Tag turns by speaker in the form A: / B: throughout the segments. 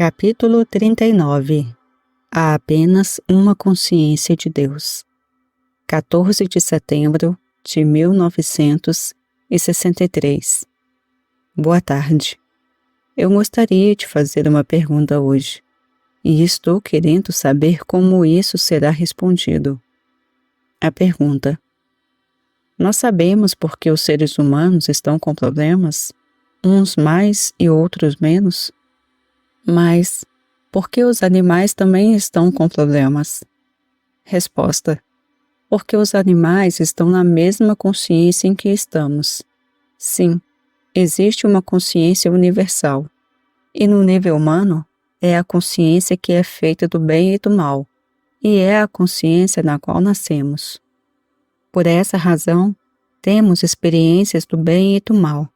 A: Capítulo 39. Há apenas uma consciência de Deus. 14 de setembro de 1963. Boa tarde. Eu gostaria de fazer uma pergunta hoje, e estou querendo saber como isso será respondido. A pergunta: nós sabemos por que os seres humanos estão com problemas, uns mais e outros menos? Mas por que os animais também estão com problemas? Resposta: porque os animais estão na mesma consciência em que estamos. Sim, existe uma consciência universal. E no nível humano, é a consciência que é feita do bem e do mal, e é a consciência na qual nascemos. Por essa razão, temos experiências do bem e do mal,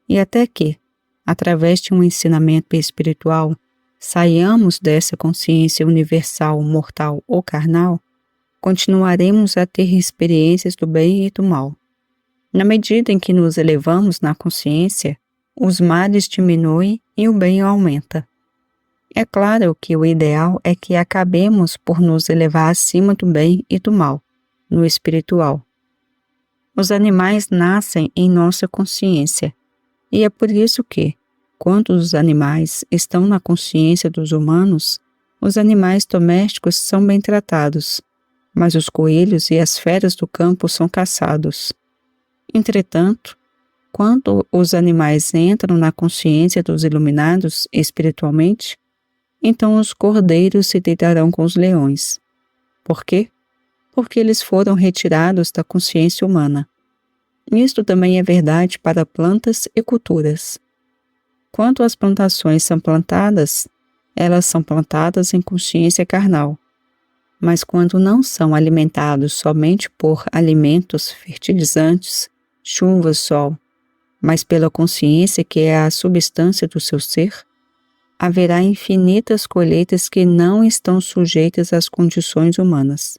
A: e até que, através de um ensinamento espiritual, saiamos dessa consciência universal, mortal ou carnal, continuaremos a ter experiências do bem e do mal. Na medida em que nos elevamos na consciência, os males diminuem e o bem aumenta. É claro que o ideal é que acabemos por nos elevar acima do bem e do mal, no espiritual. Os animais nascem em nossa consciência, e é por isso que, quando os animais estão na consciência dos humanos, os animais domésticos são bem tratados, mas os coelhos e as feras do campo são caçados. Entretanto, quando os animais entram na consciência dos iluminados espiritualmente, então os cordeiros se deitarão com os leões. Por quê? Porque eles foram retirados da consciência humana. Isto também é verdade para plantas e culturas. Quando as plantações são plantadas, elas são plantadas em consciência carnal. Mas quando não são alimentados somente por alimentos fertilizantes, chuva, sol, mas pela consciência que é a substância do seu ser, haverá infinitas colheitas que não estão sujeitas às condições humanas.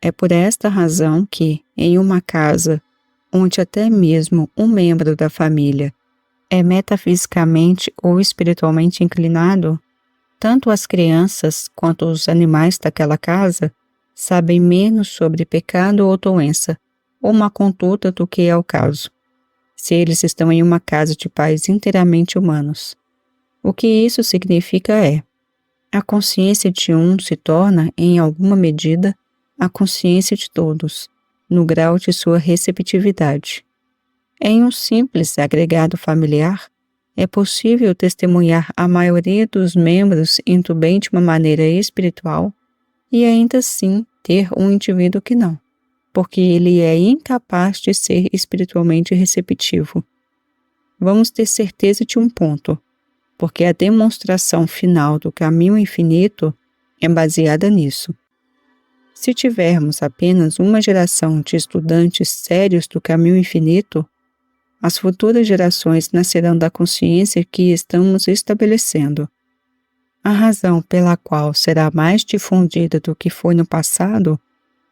A: É por esta razão que, em uma casa, onde até mesmo um membro da família é metafisicamente ou espiritualmente inclinado, tanto as crianças quanto os animais daquela casa sabem menos sobre pecado ou doença, ou má conduta do que é o caso, se eles estão em uma casa de pais inteiramente humanos. O que isso significa é: a consciência de um se torna, em alguma medida, a consciência de todos, no grau de sua receptividade. Em um simples agregado familiar, é possível testemunhar a maioria dos membros indo bem de uma maneira espiritual e ainda assim ter um indivíduo que não, porque ele é incapaz de ser espiritualmente receptivo. Vamos ter certeza de um ponto, porque a demonstração final do caminho infinito é baseada nisso. Se tivermos apenas uma geração de estudantes sérios do caminho infinito, as futuras gerações nascerão da consciência que estamos estabelecendo. A razão pela qual será mais difundida do que foi no passado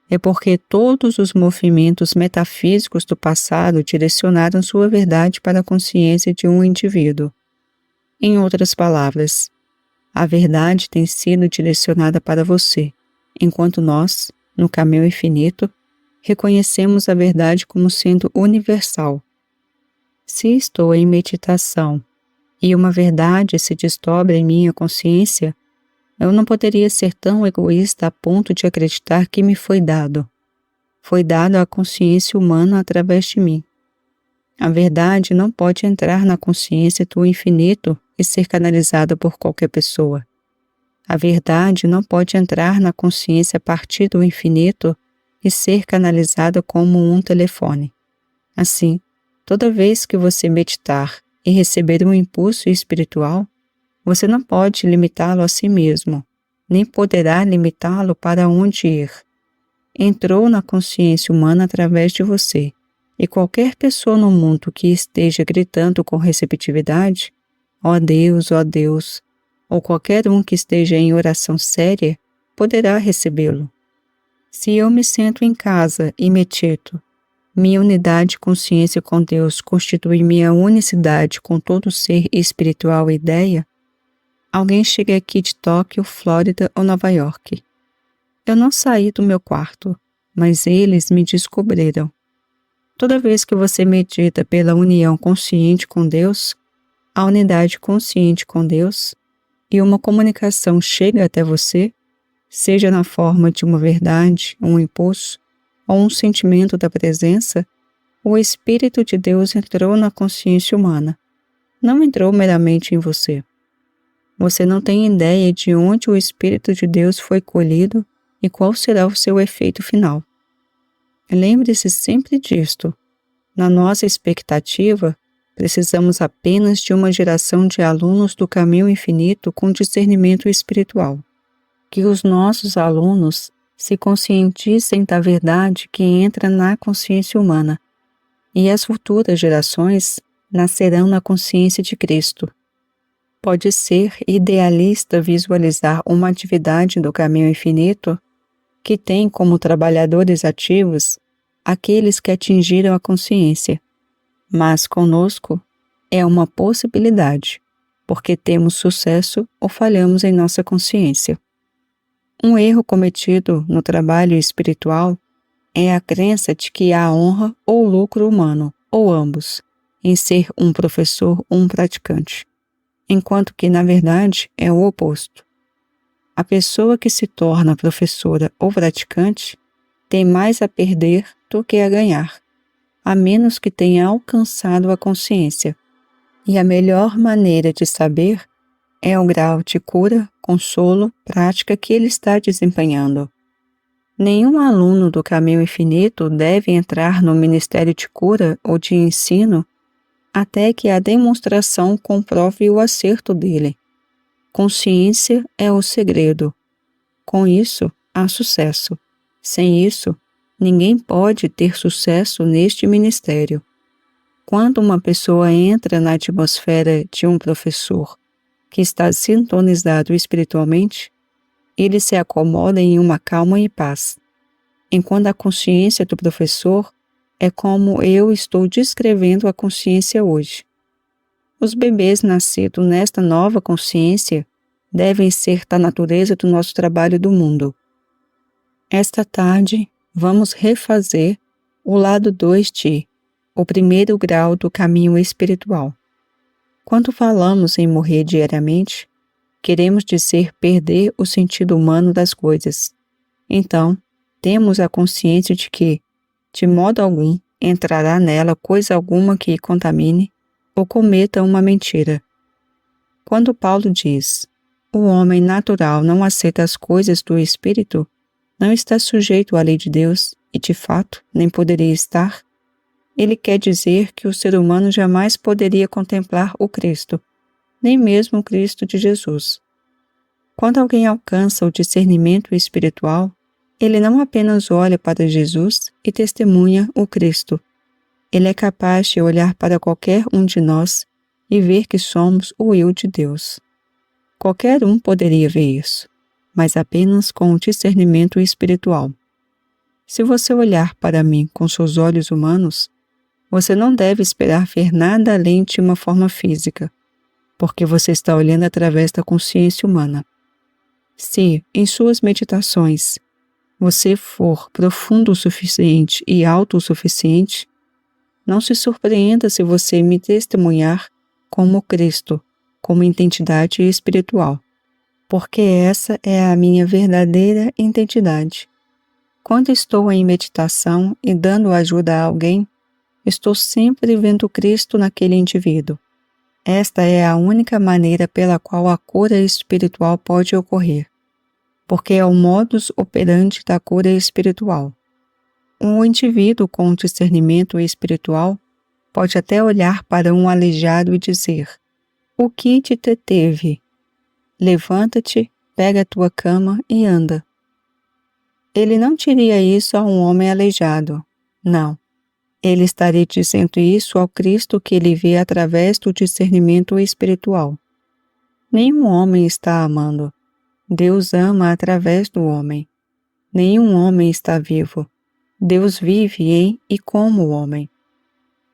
A: é porque todos os movimentos metafísicos do passado direcionaram sua verdade para a consciência de um indivíduo. Em outras palavras, a verdade tem sido direcionada para você, enquanto nós, no caminho infinito, reconhecemos a verdade como sendo universal. Se estou em meditação e uma verdade se desdobra em minha consciência, eu não poderia ser tão egoísta a ponto de acreditar que me foi dado. Foi dado à consciência humana através de mim. A verdade não pode entrar na consciência do infinito e ser canalizada por qualquer pessoa. A verdade não pode entrar na consciência a partir do infinito e ser canalizada como um telefone. Assim, toda vez que você meditar e receber um impulso espiritual, você não pode limitá-lo a si mesmo, nem poderá limitá-lo para onde ir. Entrou na consciência humana através de você, e qualquer pessoa no mundo que esteja gritando com receptividade, ó Deus, ou qualquer um que esteja em oração séria, poderá recebê-lo. Se eu me sento em casa e medito, minha unidade de consciência com Deus constitui minha unicidade com todo ser espiritual e ideia, Alguém chega aqui de Tóquio, Flórida ou Nova York. Eu não saí do meu quarto, mas eles me descobriram. Toda vez que você medita pela união consciente com Deus, a unidade consciente com Deus, e uma comunicação chega até você, seja na forma de uma verdade, um impulso ou um sentimento da presença, o Espírito de Deus entrou na consciência humana. Não entrou meramente em você. Você não tem ideia de onde o Espírito de Deus foi colhido e qual será o seu efeito final. Lembre-se sempre disto. Na nossa expectativa, precisamos apenas de uma geração de alunos do caminho infinito com discernimento espiritual. Que os nossos alunos se conscientizem da verdade que entra na consciência humana, e as futuras gerações nascerão na consciência de Cristo. Pode ser idealista visualizar uma atividade do caminho infinito que tem como trabalhadores ativos aqueles que atingiram a consciência, mas conosco é uma possibilidade, porque temos sucesso ou falhamos em nossa consciência. Um erro cometido no trabalho espiritual é a crença de que há honra ou lucro humano, ou ambos, em ser um professor ou um praticante, enquanto que, na verdade, é o oposto. A pessoa que se torna professora ou praticante tem mais a perder do que a ganhar, a menos que tenha alcançado a consciência. E a melhor maneira de saber é o grau de cura, consolo, prática que ele está desempenhando. Nenhum aluno do caminho infinito deve entrar no ministério de cura ou de ensino até que a demonstração comprove o acerto dele. Consciência é o segredo. Com isso, há sucesso. Sem isso, ninguém pode ter sucesso neste ministério. Quando uma pessoa entra na atmosfera de um professor que está sintonizado espiritualmente, ele se acomoda em uma calma e paz, enquanto a consciência do professor é como eu estou descrevendo a consciência hoje. Os bebês nascidos nesta nova consciência devem ser da natureza do nosso trabalho do mundo. Esta tarde, vamos refazer o lado 2 de o primeiro grau do caminho espiritual. Quando falamos em morrer diariamente, queremos dizer perder o sentido humano das coisas. Então, temos a consciência de que, de modo algum, entrará nela coisa alguma que contamine ou cometa uma mentira. Quando Paulo diz, o homem natural não aceita as coisas do Espírito, não está sujeito à lei de Deus e, de fato, nem poderia estar, ele quer dizer que o ser humano jamais poderia contemplar o Cristo, nem mesmo o Cristo de Jesus. Quando alguém alcança o discernimento espiritual, ele não apenas olha para Jesus e testemunha o Cristo. Ele é capaz de olhar para qualquer um de nós e ver que somos o eu de Deus. Qualquer um poderia ver isso, mas apenas com o discernimento espiritual. Se você olhar para mim com seus olhos humanos, você não deve esperar ver nada além de uma forma física, porque você está olhando através da consciência humana. Se, em suas meditações, você for profundo o suficiente e alto o suficiente, não se surpreenda se você me testemunhar como Cristo, como identidade espiritual, porque essa é a minha verdadeira identidade. Quando estou em meditação e dando ajuda a alguém, estou sempre vendo Cristo naquele indivíduo. Esta é a única maneira pela qual a cura espiritual pode ocorrer, porque é o modus operandi da cura espiritual. Um indivíduo com discernimento espiritual pode até olhar para um aleijado e dizer: o que te deteve? Levanta-te, pega a tua cama e anda. Ele não diria isso a um homem aleijado. Não. Ele estaria dizendo isso ao Cristo que ele vê através do discernimento espiritual. Nenhum homem está amando. Deus ama através do homem. Nenhum homem está vivo. Deus vive em e como o homem.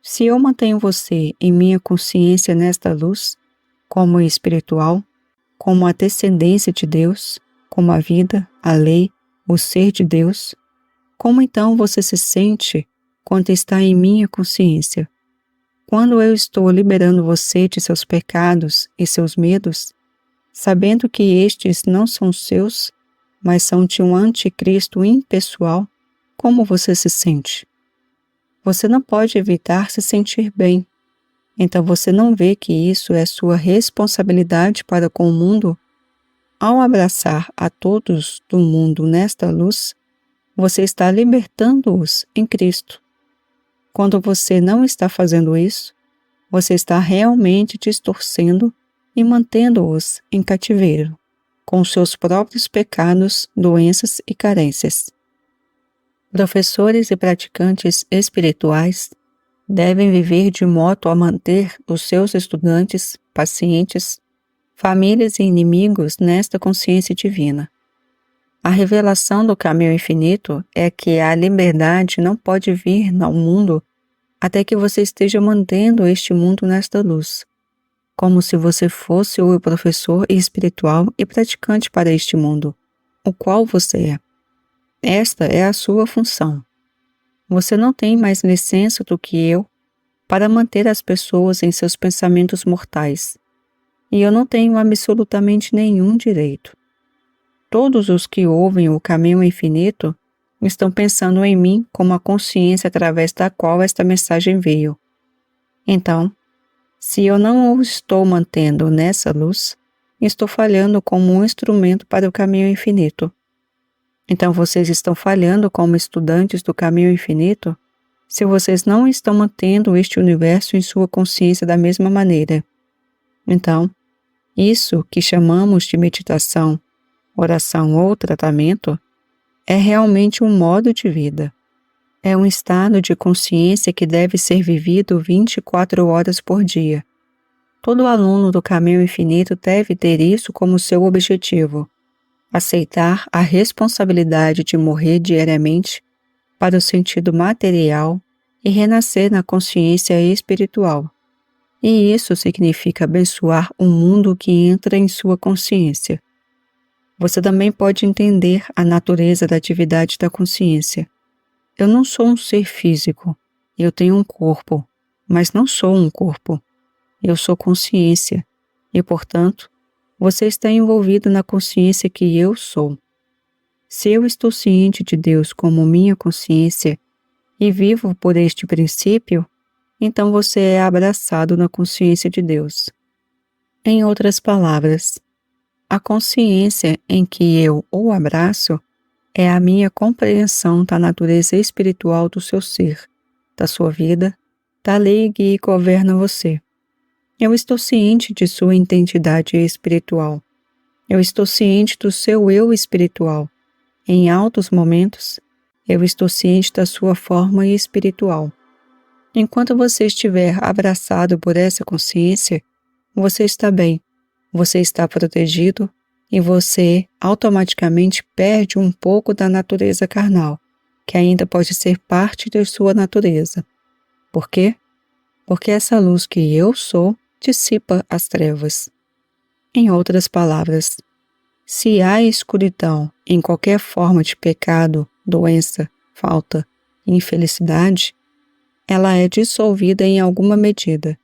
A: Se eu mantenho você em minha consciência nesta luz, como espiritual, como a descendência de Deus, como a vida, a lei, o ser de Deus, como então você se sente quando está em minha consciência? Quando eu estou liberando você de seus pecados e seus medos, sabendo que estes não são seus, mas são de um anticristo impessoal, como você se sente? Você não pode evitar se sentir bem. Então você não vê que isso é sua responsabilidade para com o mundo? Ao abraçar a todos do mundo nesta luz, você está libertando-os em Cristo. Quando você não está fazendo isso, você está realmente distorcendo e mantendo-os em cativeiro, com seus próprios pecados, doenças e carências. Professores e praticantes espirituais devem viver de modo a manter os seus estudantes, pacientes, famílias e inimigos nesta consciência divina. A revelação do caminho infinito é que a liberdade não pode vir ao mundo até que você esteja mantendo este mundo nesta luz, como se você fosse o professor espiritual e praticante para este mundo, o qual você é. Esta é a sua função. Você não tem mais licença do que eu para manter as pessoas em seus pensamentos mortais, e eu não tenho absolutamente nenhum direito. Todos os que ouvem o caminho infinito estão pensando em mim como a consciência através da qual esta mensagem veio. Então, se eu não o estou mantendo nessa luz, estou falhando como um instrumento para o caminho infinito. Então vocês estão falhando como estudantes do caminho infinito se vocês não estão mantendo este universo em sua consciência da mesma maneira. Então, isso que chamamos de meditação, oração ou tratamento é realmente um modo de vida. É um estado de consciência que deve ser vivido 24 horas por dia. Todo aluno do caminho infinito deve ter isso como seu objetivo. Aceitar a responsabilidade de morrer diariamente para o sentido material e renascer na consciência espiritual. E isso significa abençoar o mundo que entra em sua consciência. Você também pode entender a natureza da atividade da consciência. Eu não sou um ser físico. Eu tenho um corpo, mas não sou um corpo. Eu sou consciência e, portanto, você está envolvido na consciência que eu sou. Se eu estou ciente de Deus como minha consciência e vivo por este princípio, então você é abraçado na consciência de Deus. Em outras palavras, a consciência em que eu o abraço é a minha compreensão da natureza espiritual do seu ser, da sua vida, da lei que governa você. Eu estou ciente de sua identidade espiritual. Eu estou ciente do seu eu espiritual. Em altos momentos, eu estou ciente da sua forma espiritual. Enquanto você estiver abraçado por essa consciência, você está bem, você está protegido e você automaticamente perde um pouco da natureza carnal, que ainda pode ser parte de sua natureza. Por quê? Porque essa luz que eu sou dissipa as trevas. Em outras palavras, se há escuridão em qualquer forma de pecado, doença, falta e infelicidade, ela é dissolvida em alguma medida,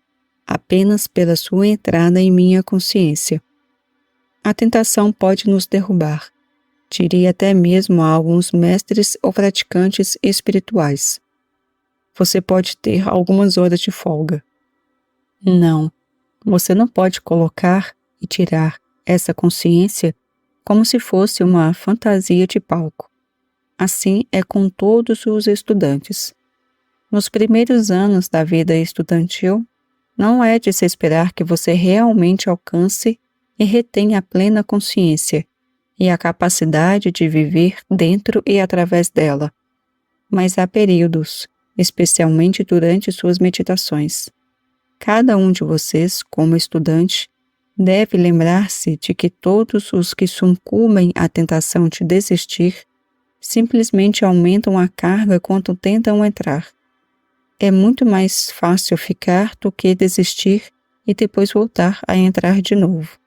A: apenas pela sua entrada em minha consciência. A tentação pode nos derrubar, diria até mesmo a alguns mestres ou praticantes espirituais. Você pode ter algumas horas de folga. Não, você não pode colocar e tirar essa consciência como se fosse uma fantasia de palco. Assim é com todos os estudantes. Nos primeiros anos da vida estudantil, não é de se esperar que você realmente alcance e retenha a plena consciência e a capacidade de viver dentro e através dela. Mas há períodos, especialmente durante suas meditações. Cada um de vocês, como estudante, deve lembrar-se de que todos os que sucumbem à tentação de desistir simplesmente aumentam a carga quando tentam entrar. É muito mais fácil ficar do que desistir e depois voltar a entrar de novo.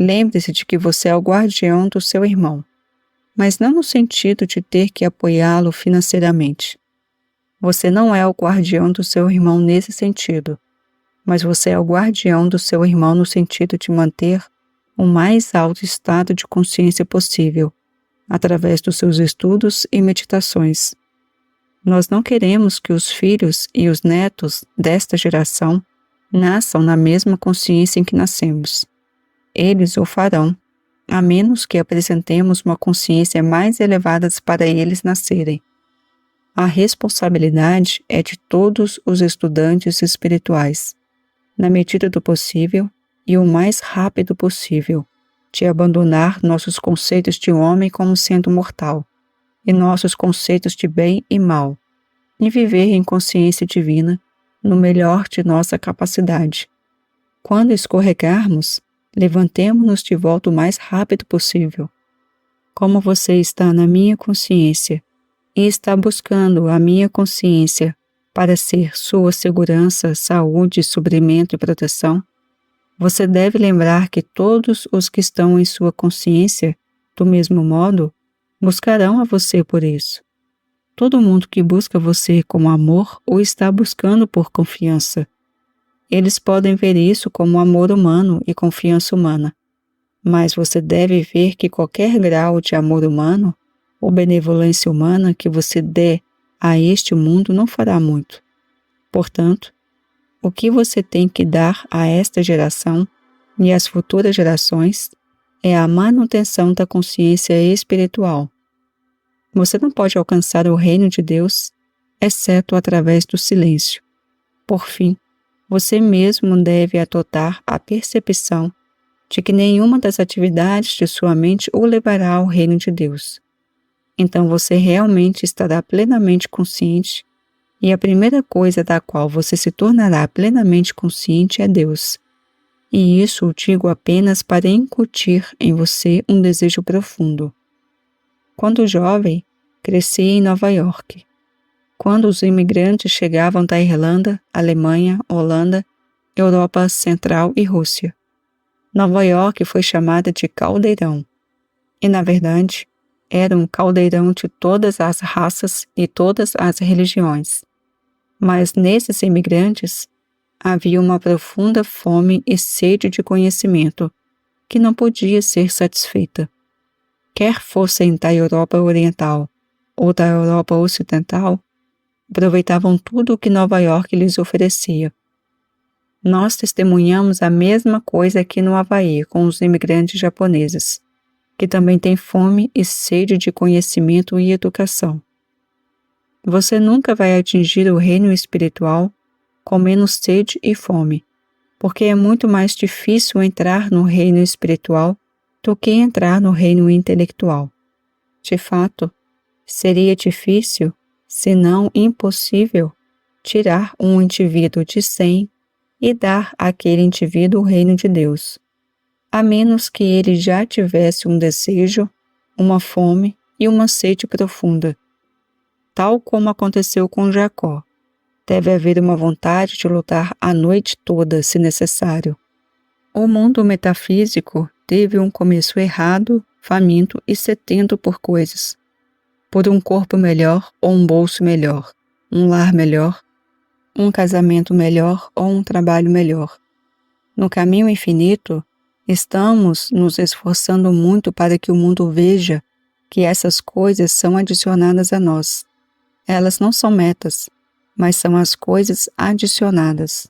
A: Lembre-se de que você é o guardião do seu irmão, mas não no sentido de ter que apoiá-lo financeiramente. Você não é o guardião do seu irmão nesse sentido, mas você é o guardião do seu irmão no sentido de manter o mais alto estado de consciência possível, através dos seus estudos e meditações. Nós não queremos que os filhos e os netos desta geração nasçam na mesma consciência em que nascemos. Eles o farão, a menos que apresentemos uma consciência mais elevada para eles nascerem. A responsabilidade é de todos os estudantes espirituais, na medida do possível e o mais rápido possível, de abandonar nossos conceitos de homem como sendo mortal, e nossos conceitos de bem e mal, e viver em consciência divina no melhor de nossa capacidade. Quando escorregarmos, levantemo-nos de volta o mais rápido possível. Como você está na minha consciência e está buscando a minha consciência para ser sua segurança, saúde, suprimento e proteção, você deve lembrar que todos os que estão em sua consciência, do mesmo modo, buscarão a você por isso. Todo mundo que busca você com amor o está buscando por confiança. Eles podem ver isso como amor humano e confiança humana, mas você deve ver que qualquer grau de amor humano ou benevolência humana que você dê a este mundo não fará muito. Portanto, o que você tem que dar a esta geração e às futuras gerações é a manutenção da consciência espiritual. Você não pode alcançar o reino de Deus, exceto através do silêncio. Por fim, você mesmo deve adotar a percepção de que nenhuma das atividades de sua mente o levará ao reino de Deus. Então você realmente estará plenamente consciente, e a primeira coisa da qual você se tornará plenamente consciente é Deus. E isso o digo apenas para incutir em você um desejo profundo. Quando jovem, cresci em Nova York. Quando os imigrantes chegavam da Irlanda, Alemanha, Holanda, Europa Central e Rússia, Nova York foi chamada de caldeirão. E, na verdade, era um caldeirão de todas as raças e todas as religiões. Mas nesses imigrantes havia uma profunda fome e sede de conhecimento que não podia ser satisfeita. Quer fossem da Europa Oriental ou da Europa Ocidental, aproveitavam tudo o que Nova York lhes oferecia. Nós testemunhamos a mesma coisa aqui no Havaí com os imigrantes japoneses, que também têm fome e sede de conhecimento e educação. Você nunca vai atingir o reino espiritual com menos sede e fome, porque é muito mais difícil entrar no reino espiritual do que entrar no reino intelectual. De fato, seria difícil, se não impossível, tirar um indivíduo de 100 e dar àquele indivíduo o reino de Deus, a menos que ele já tivesse um desejo, uma fome e uma sede profunda. Tal como aconteceu com Jacó, deve haver uma vontade de lutar a noite toda, se necessário. O mundo metafísico teve um começo errado, faminto e sedento por coisas. Por um corpo melhor ou um bolso melhor, um lar melhor, um casamento melhor ou um trabalho melhor. No caminho infinito, estamos nos esforçando muito para que o mundo veja que essas coisas são adicionadas a nós. Elas não são metas, mas são as coisas adicionadas.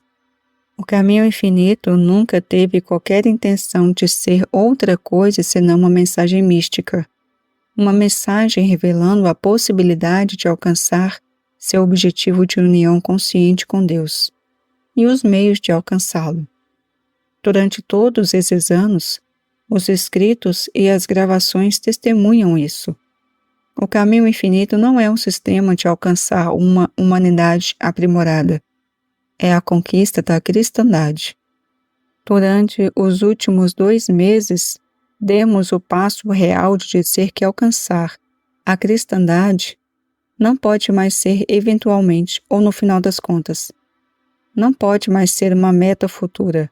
A: O caminho infinito nunca teve qualquer intenção de ser outra coisa senão uma mensagem mística, uma mensagem revelando a possibilidade de alcançar seu objetivo de união consciente com Deus e os meios de alcançá-lo. Durante todos esses anos, os escritos e as gravações testemunham isso. O caminho infinito não é um sistema de alcançar uma humanidade aprimorada. É a conquista da cristandade. Durante os últimos 2 meses, demos o passo real de dizer que alcançar a cristandade não pode mais ser eventualmente ou no final das contas. Não pode mais ser uma meta futura.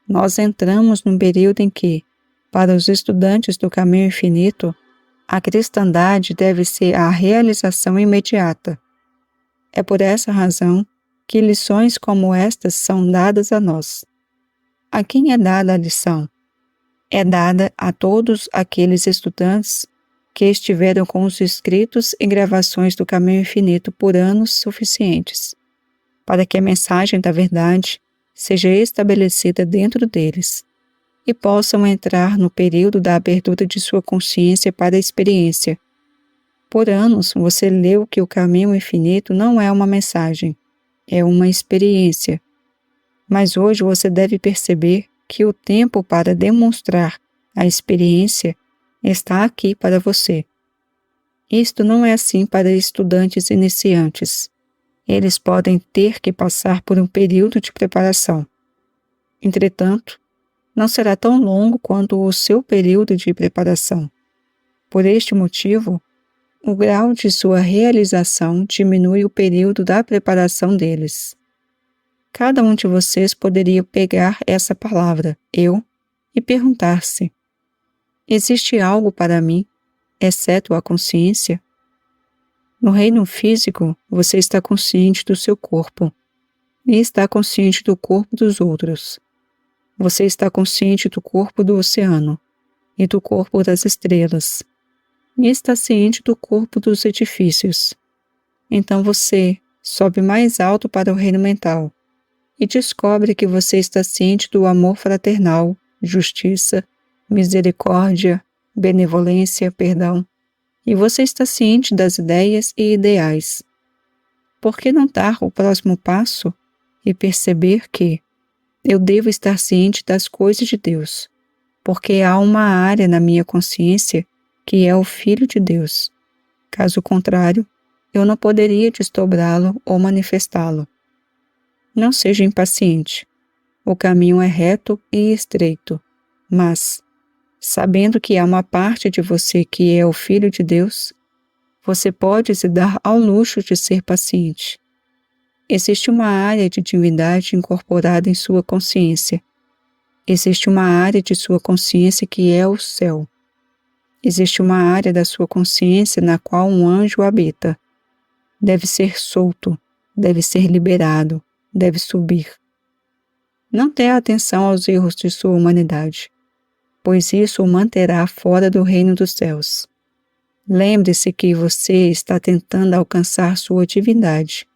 A: Nós entramos num período em que, Para os estudantes do caminho infinito, a cristandade deve ser a realização imediata. É por essa razão que lições como estas são dadas a nós. A quem é dada a lição? É dada a todos aqueles estudantes que estiveram com os escritos e gravações do caminho infinito por anos suficientes, para que a mensagem da verdade seja estabelecida dentro deles e possam entrar no período da abertura de sua consciência para a experiência. Por anos você leu que o caminho infinito não é uma mensagem, é uma experiência. Mas hoje você deve perceber que o tempo para demonstrar a experiência está aqui para você. Isto não é assim para estudantes iniciantes. Eles podem ter que passar por um período de preparação. Entretanto, não será tão longo quanto o seu período de preparação. Por este motivo, o grau de sua realização diminui o período da preparação deles. Cada um de vocês poderia pegar essa palavra, eu, e perguntar-se: existe algo para mim, exceto a consciência? No reino físico, você está consciente do seu corpo e está consciente do corpo dos outros. Você está consciente do corpo do oceano e do corpo das estrelas, e está ciente do corpo dos edifícios. Então você sobe mais alto para o reino mental e descobre que você está ciente do amor fraternal, justiça, misericórdia, benevolência, perdão, e você está ciente das ideias e ideais. Por que não dar o próximo passo e perceber que eu devo estar ciente das coisas de Deus, porque há uma área na minha consciência que é o Filho de Deus. Caso contrário, eu não poderia desdobrá-lo ou manifestá-lo. Não seja impaciente. O caminho é reto e estreito, mas, sabendo que há uma parte de você que é o Filho de Deus, você pode se dar ao luxo de ser paciente. Existe uma área de divindade incorporada em sua consciência. Existe uma área de sua consciência que é o céu. Existe uma área da sua consciência na qual um anjo habita. Deve ser solto, deve ser liberado, deve subir. Não dê atenção aos erros de sua humanidade, pois isso o manterá fora do reino dos céus. Lembre-se que você está tentando alcançar sua divindade,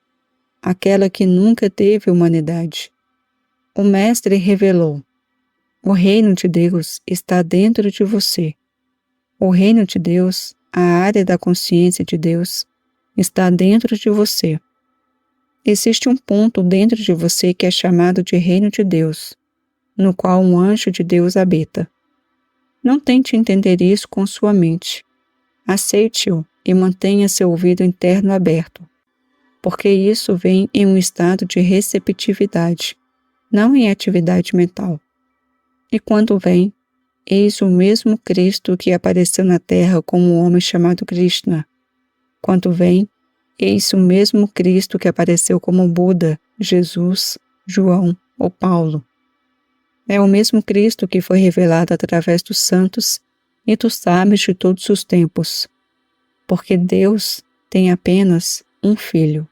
A: aquela que nunca teve humanidade. O Mestre revelou: o reino de Deus está dentro de você. O reino de Deus, a área da consciência de Deus, está dentro de você. Existe um ponto dentro de você que é chamado de reino de Deus, no qual um anjo de Deus habita. Não tente entender isso com sua mente. Aceite-o e mantenha seu ouvido interno aberto, porque isso vem em um estado de receptividade, não em atividade mental. E quando vem, eis o mesmo Cristo que apareceu na Terra como um homem chamado Krishna. Quando vem, eis o mesmo Cristo que apareceu como Buda, Jesus, João ou Paulo. É o mesmo Cristo que foi revelado através dos santos e dos sábios de todos os tempos, porque Deus tem apenas um Filho.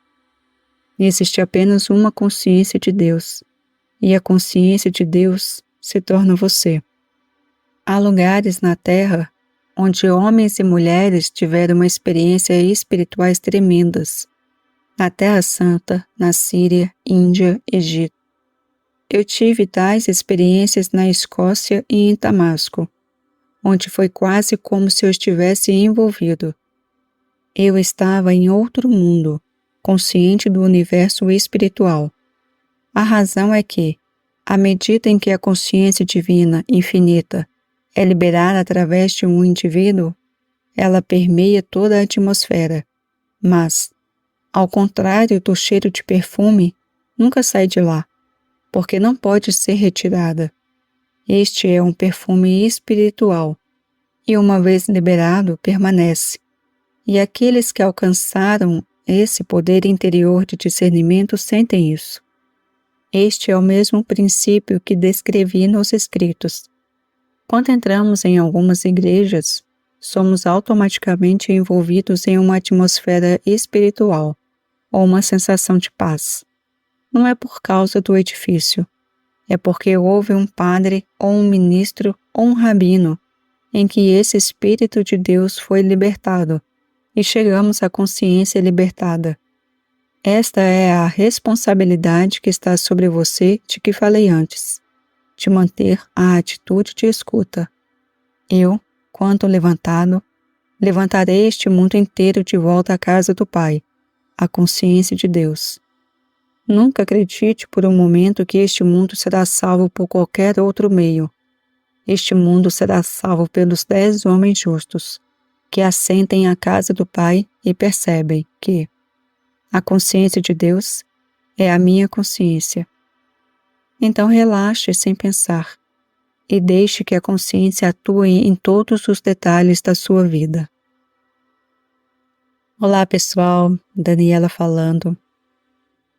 A: Existe apenas uma consciência de Deus, e a consciência de Deus se torna você. Há lugares na Terra onde homens e mulheres tiveram uma experiência espirituais tremendas. Na Terra Santa, na Síria, Índia, Egito. Eu tive tais experiências na Escócia e em Damasco, onde foi quase como se eu estivesse envolvido. Eu estava em outro mundo, consciente do universo espiritual. A razão é que, à medida em que a consciência divina, infinita, é liberada através de um indivíduo, ela permeia toda a atmosfera, mas, ao contrário do cheiro de perfume, nunca sai de lá, porque não pode ser retirada. Este é um perfume espiritual, e uma vez liberado, permanece. E aqueles que alcançaram esse poder interior de discernimento sentem isso. Este é o mesmo princípio que descrevi nos escritos. Quando entramos em algumas igrejas, somos automaticamente envolvidos em uma atmosfera espiritual ou uma sensação de paz. Não é por causa do edifício, é porque houve um padre ou um ministro ou um rabino em que esse Espírito de Deus foi libertado e chegamos à consciência libertada. Esta é a responsabilidade que está sobre você de que falei antes, de manter a atitude de escuta. Eu, quando levantado, levantarei este mundo inteiro de volta à casa do Pai, à consciência de Deus. Nunca acredite por um momento que este mundo será salvo por qualquer outro meio. Este mundo será salvo pelos 10 homens justos, que assentem à casa do Pai e percebem que a consciência de Deus é a minha consciência. Então relaxe sem pensar e deixe que a consciência atue em todos os detalhes da sua vida. Olá pessoal, Daniela falando.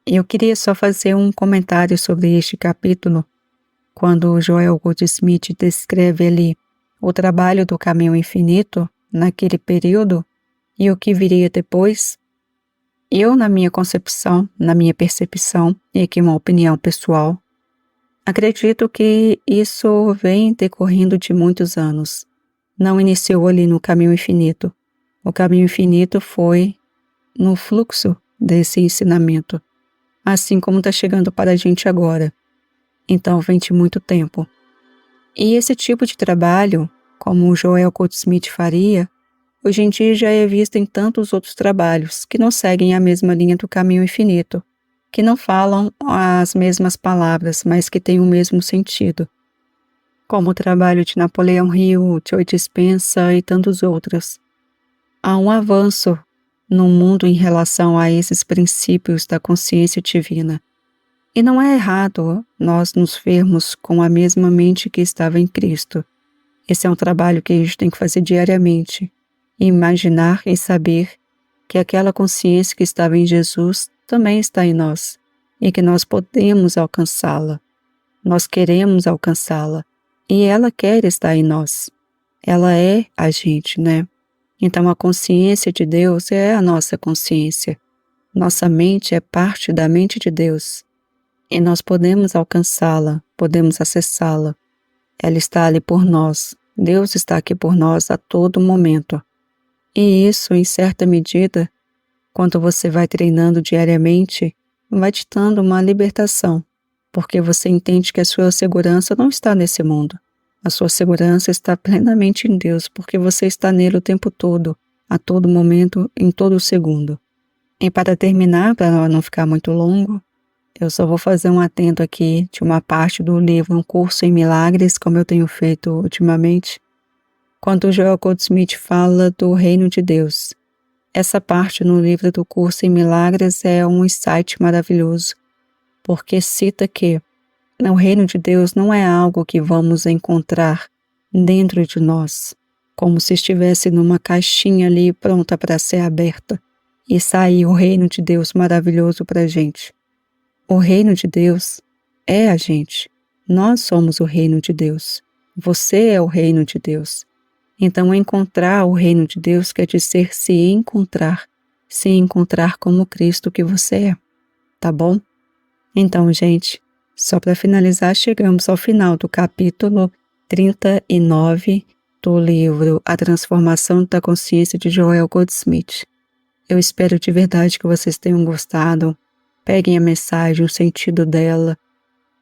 A: Eu queria só fazer um comentário sobre este capítulo, quando Joel Goldsmith descreve ali o trabalho do caminho infinito naquele período e o que viria depois. Eu, na minha concepção, na minha percepção, e aqui uma opinião pessoal, acredito que isso vem decorrendo de muitos anos. Não iniciou ali no caminho infinito. O caminho infinito foi no fluxo desse ensinamento, assim como está chegando para a gente agora. Então vem de muito tempo. E esse tipo de trabalho, como o Joel Goldsmith faria, hoje em dia já é visto em tantos outros trabalhos que não seguem a mesma linha do caminho infinito, que não falam as mesmas palavras, mas que têm o mesmo sentido, como o trabalho de Napoleão Hill, Joe Dispenza e tantos outros. Há um avanço no mundo em relação a esses princípios da consciência divina. E não é errado nós nos vermos com a mesma mente que estava em Cristo. Esse é um trabalho que a gente tem que fazer diariamente. E imaginar e saber que aquela consciência que estava em Jesus também está em nós. E que nós podemos alcançá-la. Nós queremos alcançá-la. E ela quer estar em nós. Ela é a gente, né? Então a consciência de Deus é a nossa consciência. Nossa mente é parte da mente de Deus. E nós podemos alcançá-la, podemos acessá-la. Ela está ali por nós. Deus está aqui por nós a todo momento. E isso, em certa medida, quando você vai treinando diariamente, vai te dando uma libertação, porque você entende que a sua segurança não está nesse mundo. A sua segurança está plenamente em Deus, porque você está nele o tempo todo, a todo momento, em todo segundo. E para terminar, para não ficar muito longo, eu só vou fazer um atento aqui de uma parte do livro Um Curso em Milagres, como eu tenho feito ultimamente, quando Joel Goldsmith fala do Reino de Deus. Essa parte no livro do Curso em Milagres é um insight maravilhoso, porque cita que o Reino de Deus não é algo que vamos encontrar dentro de nós, como se estivesse numa caixinha ali pronta para ser aberta e sair o Reino de Deus maravilhoso para a gente. O reino de Deus é a gente. Nós somos o reino de Deus. Você é o reino de Deus. Então, encontrar o reino de Deus quer dizer se encontrar como Cristo que você é. Tá bom? Então, gente, só para finalizar, chegamos ao final do capítulo 39 do livro A Transformação da Consciência de Joel Goldsmith. Eu espero de verdade que vocês tenham gostado. Peguem a mensagem, o sentido dela,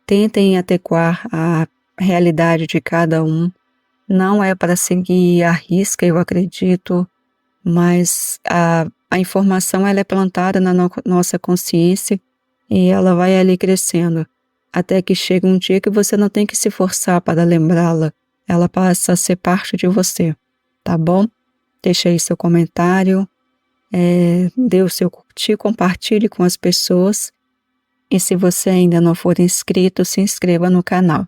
A: tentem adequar a realidade de cada um. Não é para seguir à risca, eu acredito, mas a informação ela é plantada na nossa consciência e ela vai ali crescendo, até que chega um dia que você não tem que se forçar para lembrá-la, ela passa a ser parte de você, tá bom? Deixa aí seu comentário. Dê o seu curtir, compartilhe com as pessoas e se você ainda não for inscrito, se inscreva no canal,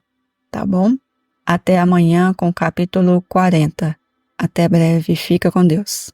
A: tá bom? Até amanhã com o capítulo 40. Até breve, fica com Deus.